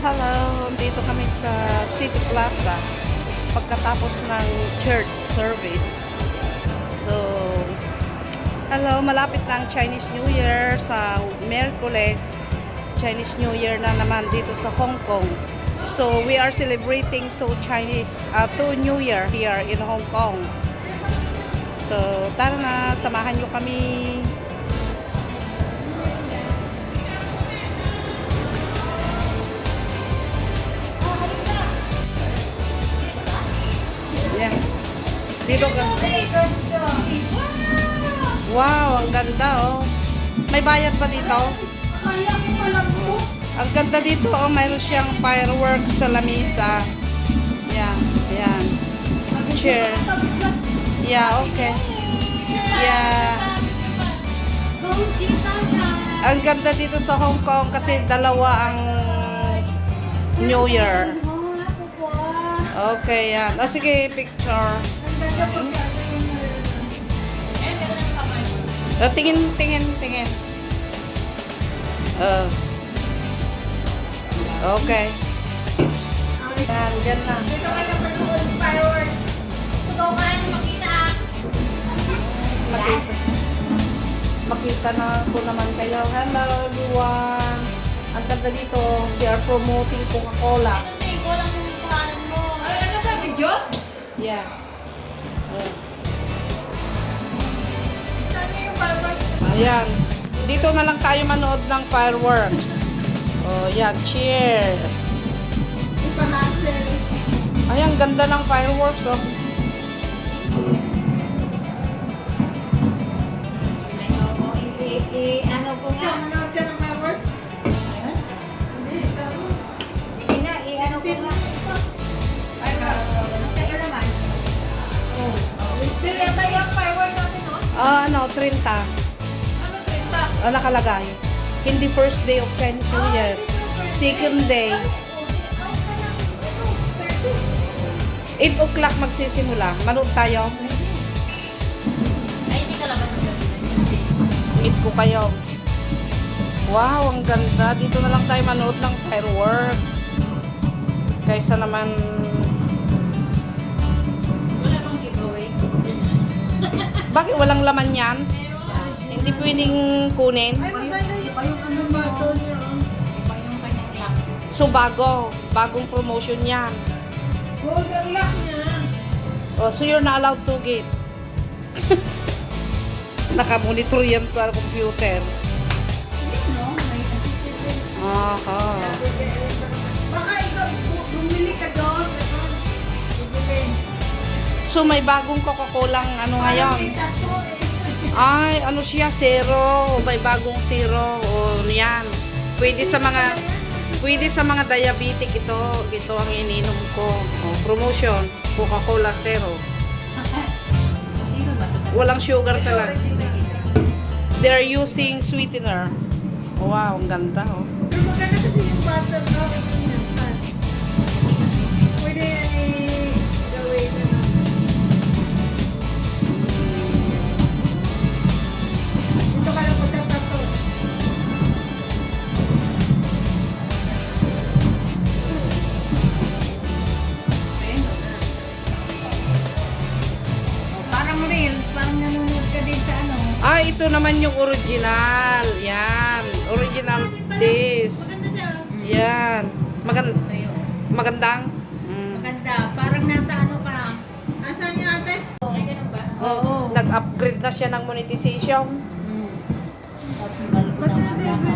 Hello, dito kami sa City Plaza pagkatapos ng church service. So, hello, malapit na ang Chinese New Year sa Miyerkules. Chinese New Year na naman dito sa Hong Kong. So, we are celebrating two New Year here in Hong Kong. So, tara na, samahan nyo kami. Yan. Dito ka. Wow, ang ganda oh. May bayad pa dito? Ang ganda dito oh, mayroon siyang fireworks sa lamisa. Yan, yan. Chair. Yeah, okay. Yeah. Ang ganda dito sa Hong Kong kasi dalawa ang New Year. Okay, yan. O sige, picture. O, tingin. Okay. Yan, dyan na. Dito ka na pag-uwi fireworks. Ikaw kaya na makita. Makita na po naman kayo. Hello, everyone. Ang ganda dito. They are promoting Coca-Cola. Ito lang yung pangalan mo. Ay, ano ba, video? Yeah. Saan niyo yung fireworks? Ayan. Dito na lang tayo manood ng fireworks. Oh, yan. Cheer. Ipahasel. Ay, ang ganda ng fireworks, oh. Ano po nga? Manood ka ng fireworks? Hindi, tama. Hindi nga, ano po nga? Kayo naman. Still yata yung fireworks natin, no? Ano, 30. Ano, 30? Nakalagay. Hindi first day of Chinese New Year. Second day. 8 o'clock magsisimula. Manood tayo. Ay, hindi ka labas ng gabi. Meet ko kayo. Wow, ang ganda. Dito na lang tayo manood ng fireworks. Kaysa naman... Wala bang giveaway? Bakit walang laman yan? Hindi pwedeng kunin. Ay, maganda yung ano ba ito niya? Iba yung kanyang lock. So, bagong promotion yan. Golden lock niya. Oh, so you're not allowed to get. Nakamonitor yan sa computer. No, may assistant. Aha. Baka ikaw, bumili ka doon. Bumili. So, may bagong Coca-Cola ano ngayon. Parang may tattoo eh. Ay, ano siya? Zero. May bagong zero. O, yan. Pwede sa mga diabetic ito. Ito ang ininom ko. O, promotion. Coca-Cola Zero. Sino ba? Walang sugar talaga. They're using sweetener. Wow, ang ganda oh. Pero maganda kasi yung butter no? Pwede yan i-gawin na no? Dito ka lang magtatato. Parang reels, parang nanonood ka din sa ano. Ah, ito naman yung original. Yan. Original this. Maganda siya. Yan. Sa'yo. Magandang? Maganda. Parang nasa ano ka. Nasaan niya ate? Ay, ganun ba? Oo. Nag-upgrade na siya ng monetization. Ba't na